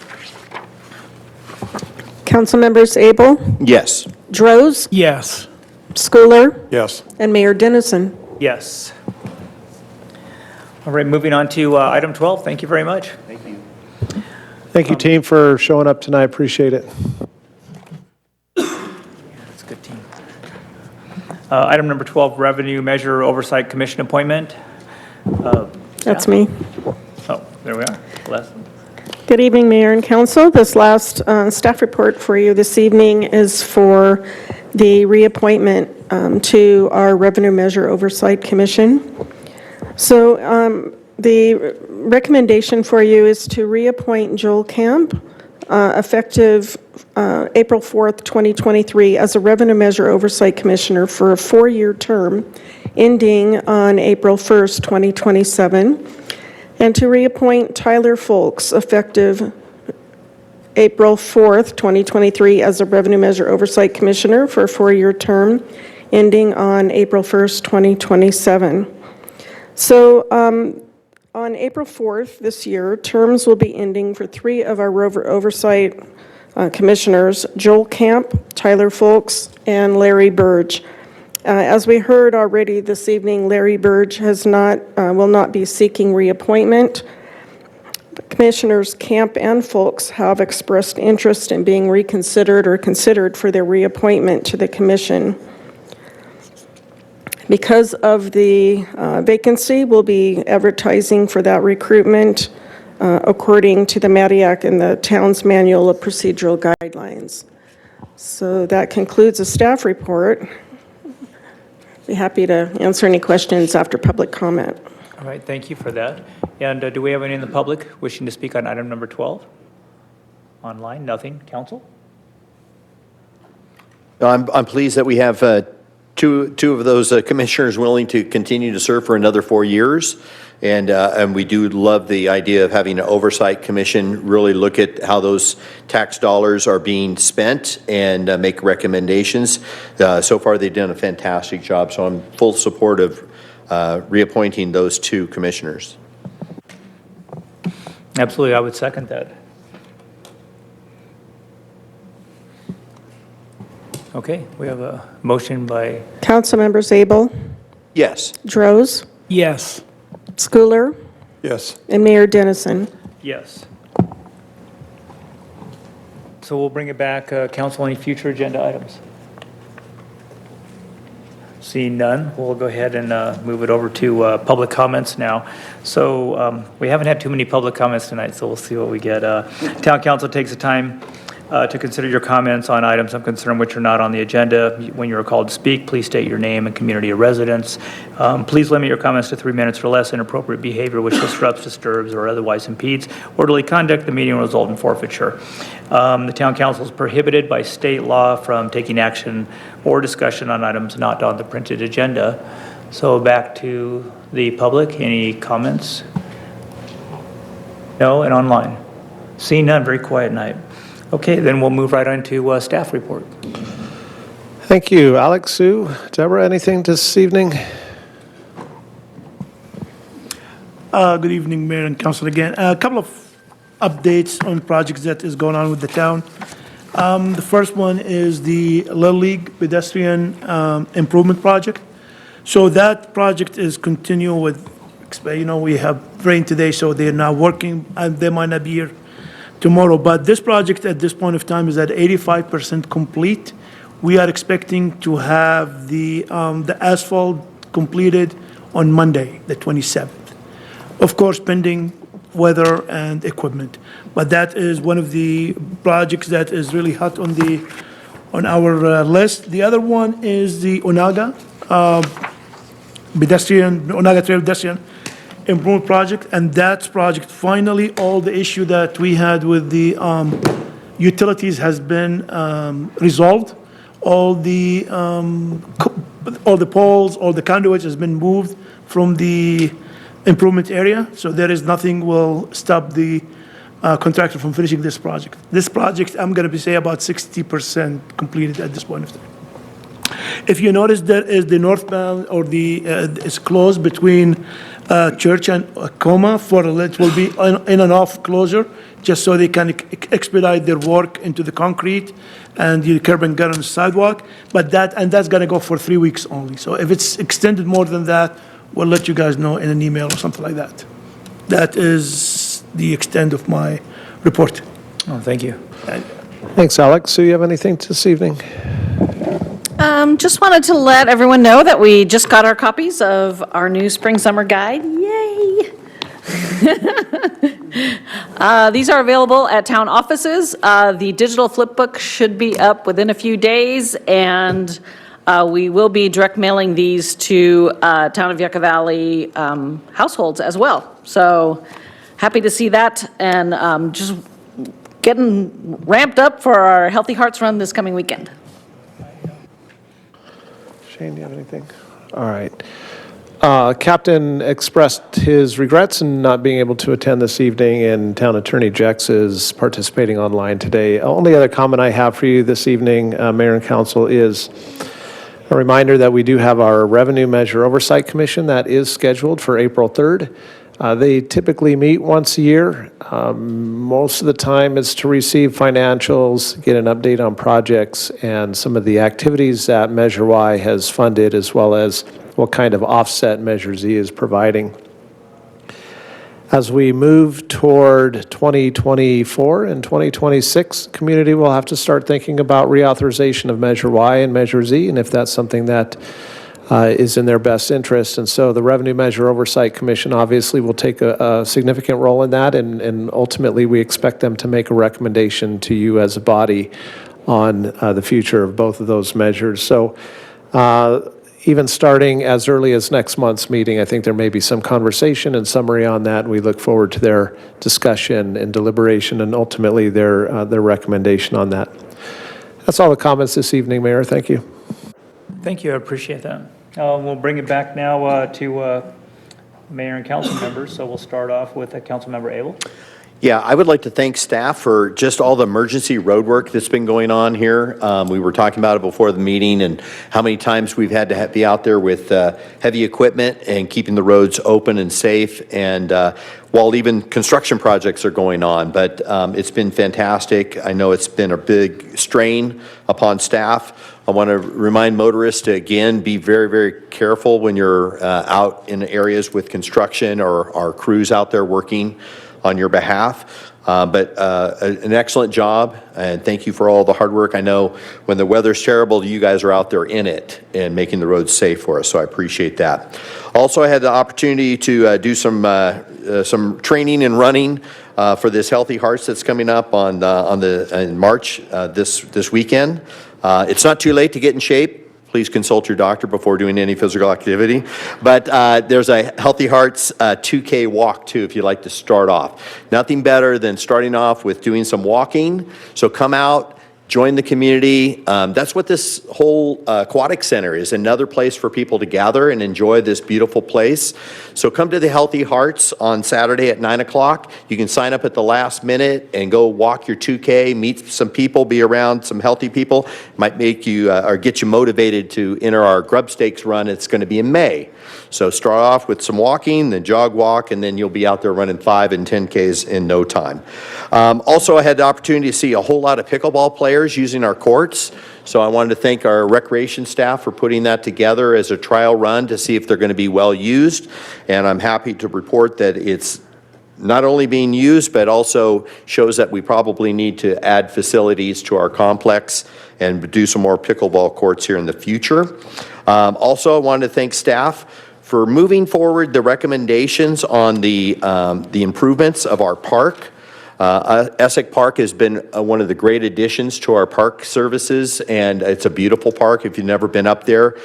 Council members Abel, Yes. Droz, Yes. Schooler, Yes. and Mayor Dennison. Yes. All right, moving on to item 12. Thank you very much. Thank you, team, for showing up tonight. Appreciate it. That's a good team. Item number 12, Revenue Measure Oversight Commission appointment. That's me. Oh, there we are. Les. Good evening, Mayor and Council. This last staff report for you this evening is for the reappointment to our Revenue Measure Oversight Commission. So the recommendation for you is to reappoint Joel Camp, effective April 4th, 2023, as a Revenue Measure Oversight Commissioner for a 4-year term ending on April 1st, 2027, and to reappoint Tyler Folks, effective April 4th, 2023, as a Revenue Measure Oversight Commissioner for a 4-year term ending on April 1st, 2027. So on April 4th this year, terms will be ending for 3 of our rover oversight commissioners, Joel Camp, Tyler Folks, and Larry Burge. As we heard already this evening, Larry Burge will not be seeking reappointment. Commissioners Camp and Folks have expressed interest in being reconsidered or considered for their reappointment to the commission. Because of the vacancy, we'll be advertising for that recruitment according to the MADIAC and the town's manual of procedural guidelines. So that concludes the staff report. Be happy to answer any questions after public comment. All right, thank you for that. And do we have any in the public wishing to speak on item number 12? Online, nothing. Council? I'm pleased that we have two of those commissioners willing to continue to serve for another 4 years. And we do love the idea of having an oversight commission really look at how those tax dollars are being spent and make recommendations. So far, they've done a fantastic job. So I'm full support of reappointing those 2 commissioners. Absolutely, I would second that. Okay, we have a motion by Council members Abel, Yes. Droz, Yes. Schooler, Yes. and Mayor Dennison. yes. So we'll bring it back, council, any future agenda items? Seeing none, we'll go ahead and move it over to public comments now. So we haven't had too many public comments tonight, so we'll see what we get. Town council takes the time to consider your comments on items of concern which are not on the agenda. When you are called to speak, please state your name and community of residence. Please limit your comments to 3 minutes or less. Inappropriate behavior which disrupts, disturbs, or otherwise impedes orderly conduct, the meeting will result in forfeiture. The town council is prohibited by state law from taking action or discussion on items not on the printed agenda. So back to the public. Any comments? No, and online? Seeing none, very quiet night. Okay, then we'll move right on to staff report. Thank you. Alex, Sue, Deborah, anything this evening? Good evening, Mayor and Council again. A couple of updates on projects that is going on with the town. The first one is the Little League pedestrian improvement project. So that project is continuing with, we have rain today, so they're not working, and they might not be here tomorrow. But this project at this point of time is at 85% complete. We are expecting to have the asphalt completed on Monday, the 27th. Of course, pending weather and equipment. But that is one of the projects that is really hot on our list. The other one is the Onaga Trail pedestrian improvement project, and that project, finally, all the issue that we had with the utilities has been resolved. All the poles, all the conduits has been moved from the improvement area, so there is nothing will stop the contractor from finishing this project. This project, I'm gonna be say about 60% completed at this point of time. If you notice, there is the northbound or the, it's closed between Church and Coma for, it will be in and off closure, just so they can expedite their work into the concrete and the curb and gutter on the sidewalk. But that's gonna go for 3 weeks only. So if it's extended more than that, we'll let you guys know in an email or something like that. That is the extent of my report. Oh, thank you. Thanks, Alex. Sue, you have anything this evening? Just wanted to let everyone know that we just got our copies of our new spring summer guide. Yay! These are available at town offices. The digital flip book should be up within a few days, and we will be direct mailing these to Town of Yucca Valley households as well. So happy to see that, and just getting ramped up for our Healthy Hearts Run this coming weekend. Shane, do you have anything? All right. Captain expressed his regrets in not being able to attend this evening, and Town Attorney Jex is participating online today. Only other comment I have for you this evening, Mayor and Council, is a reminder that we do have our Revenue Measure Oversight Commission that is scheduled for April 3rd. They typically meet once a year. Most of the time it's to receive financials, get an update on projects, and some of the activities that Measure Y has funded, as well as what kind of offset Measure Z is providing. As we move toward 2024 and 2026, the community will have to start thinking about reauthorization of Measure Y and Measure Z, and if that's something that is in their best interest. And so the Revenue Measure Oversight Commission obviously will take a significant role in that, and ultimately we expect them to make a recommendation to you as a body on the future of both of those measures. So even starting as early as next month's meeting, I think there may be some conversation and summary on that. We look forward to their discussion and deliberation, and ultimately their recommendation on that. That's all the comments this evening, Mayor. Thank you. Thank you, I appreciate that. We'll bring it back now to Mayor and council members. So we'll start off with Councilmember Abel. Yeah, I would like to thank staff for just all the emergency road work that's been going on here. We were talking about it before the meeting and how many times we've had to be out there with heavy equipment and keeping the roads open and safe, and while even construction projects are going on. But it's been fantastic. I know it's been a big strain upon staff. I want to remind motorists to, again, be very, very careful when you're out in areas with construction or our crews out there working on your behalf. But an excellent job, and thank you for all the hard work. I know when the weather's terrible, you guys are out there in it and making the roads safe for us, so I appreciate that. Also, I had the opportunity to do some training and running for this Healthy Hearts that's coming up in March this weekend. It's not too late to get in shape. Please consult your doctor before doing any physical activity. But there's a Healthy Hearts 2K walk too, if you'd like to start off. Nothing better than starting off with doing some walking. So come out, join the community. That's what this whole aquatic center is, another place for people to gather and enjoy this beautiful place. So come to the Healthy Hearts on Saturday at 9 o'clock. You can sign up at the last minute and go walk your 2K, meet some people, be around some healthy people. Might make you or get you motivated to enter our Grub Stakes run. It's going to be in May. So start off with some walking, then jog walk, and then you'll be out there running 5 and 10Ks in no time. Also, I had the opportunity to see a whole lot of pickleball players using our courts. So I wanted to thank our recreation staff for putting that together as a trial run to see if they're going to be well used. And I'm happy to report that it's not only being used, but also shows that we probably need to add facilities to our complex and do some more pickleball courts here in the future. Also, I wanted to thank staff for moving forward the recommendations on the improvements of our park. Essex Park has been one of the great additions to our park services, and it's a beautiful park if you've never been up there.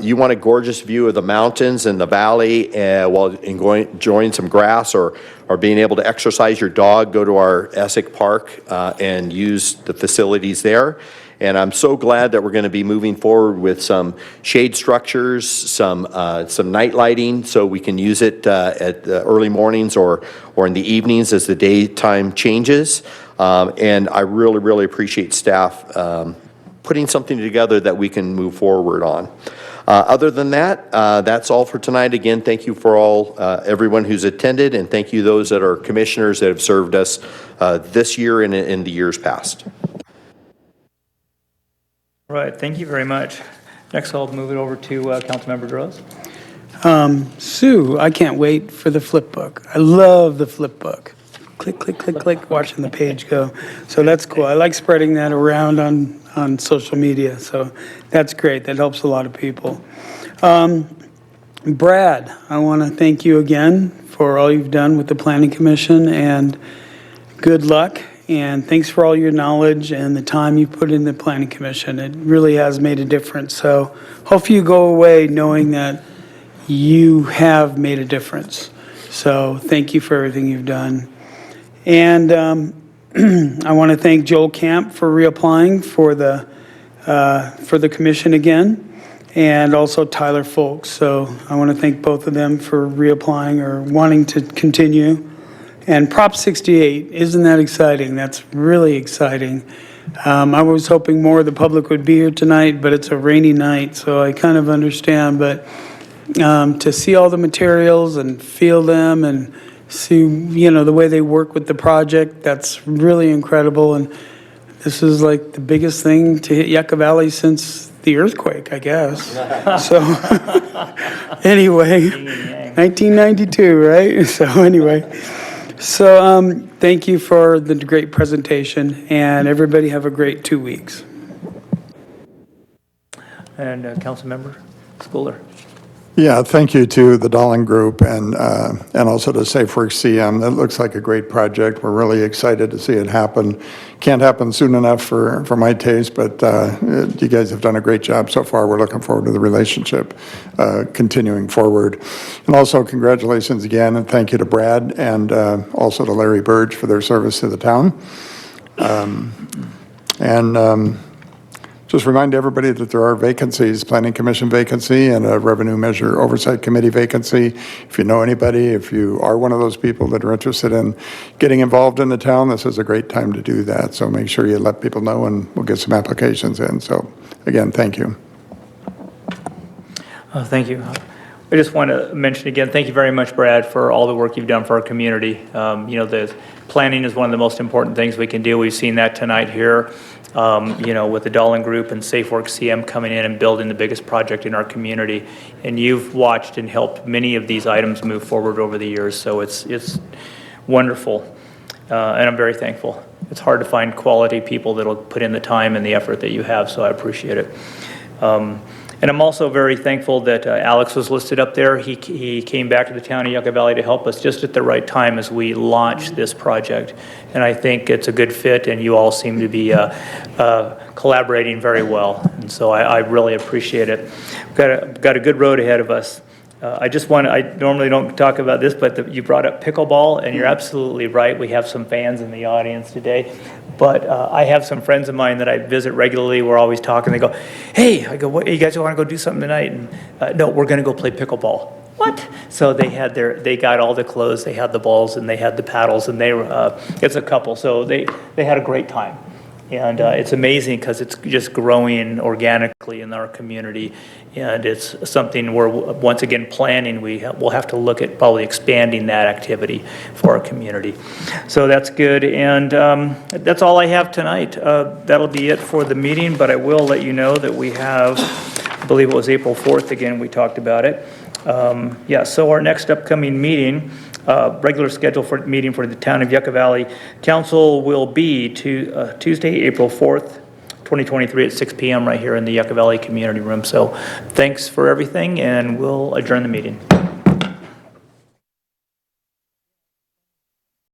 You want a gorgeous view of the mountains and the valley while enjoying some grass or being able to exercise your dog, go to our Essex Park and use the facilities there. And I'm so glad that we're going to be moving forward with some shade structures, some night lighting, so we can use it at the early mornings or in the evenings as the daytime changes. And I really, really appreciate staff putting something together that we can move forward on. Other than that, that's all for tonight. Again, thank you for everyone who's attended, and thank you those that are commissioners that have served us this year and in the years past. All right, thank you very much. Next, I'll move it over to Councilmember Droz. Sue, I can't wait for the flip book. I love the flip book. Click, click, click, click, watching the page go. So that's cool. I like spreading that around on social media. So that's great. That helps a lot of people. Brad, I want to thank you again for all you've done with the Planning Commission, and good luck. And thanks for all your knowledge and the time you put in the Planning Commission. It really has made a difference. So hopefully you go away knowing that you have made a difference. So thank you for everything you've done. And I want to thank Joel Camp for reapplying for the commission again, and also Tyler Folks. So I want to thank both of them for reapplying or wanting to continue. And Prop 68, isn't that exciting? That's really exciting. I was hoping more of the public would be here tonight, but it's a rainy night, so I kind of understand. But to see all the materials and feel them and see, the way they work with the project, that's really incredible. And this is like the biggest thing to hit Yucca Valley since the earthquake, I guess. So anyway, 1992, right? So anyway. So thank you for the great presentation, and everybody have a great 2 weeks. And Councilmember Schooler. Yeah, thank you to the Dahling Group and also to SafeWorks CM. That looks like a great project. We're really excited to see it happen. Can't happen soon enough for my taste, but you guys have done a great job so far. We're looking forward to the relationship continuing forward. And also congratulations again, and thank you to Brad and also to Larry Burge for their service to the town. Just remind everybody that there are vacancies, Planning Commission vacancy and a Revenue Measure Oversight Committee vacancy. If you know anybody, if you are one of those people that are interested in getting involved in the town, this is a great time to do that. So make sure you let people know, and we'll get some applications in. So again, thank you. Thank you. I just want to mention again, thank you very much, Brad, for all the work you've done for our community. The planning is one of the most important things we can do. We've seen that tonight here. With the Dahling Group and SafeWorks CM coming in and building the biggest project in our community. And you've watched and helped many of these items move forward over the years, so it's wonderful. And I'm very thankful. It's hard to find quality people that'll put in the time and the effort that you have, so I appreciate it. And I'm also very thankful that Alex was listed up there. He came back to the town of Yucca Valley to help us just at the right time as we launched this project. And I think it's a good fit, and you all seem to be collaborating very well. And so I really appreciate it. We've got a good road ahead of us. I normally don't talk about this, but you brought up pickleball, and you're absolutely right. We have some fans in the audience today. But I have some friends of mine that I visit regularly. We're always talking. They go, hey, I go, what, you guys want to go do something tonight? And no, we're going to go play pickleball. What? So they got all the clothes, they had the balls, and they had the paddles, and it's a couple. So they had a great time. And it's amazing because it's just growing organically in our community. And it's something we're, once again, planning. We'll have to look at probably expanding that activity for our community. So that's good. And that's all I have tonight. That'll be it for the meeting. But I will let you know that we have, I believe it was April 4th again, we talked about it. So our next upcoming meeting, regular schedule for meeting for the Town of Yucca Valley Council will be Tuesday, April 4th, 2023 at 6 p.m. right here in the Yucca Valley Community Room. So thanks for everything, and we'll adjourn the meeting.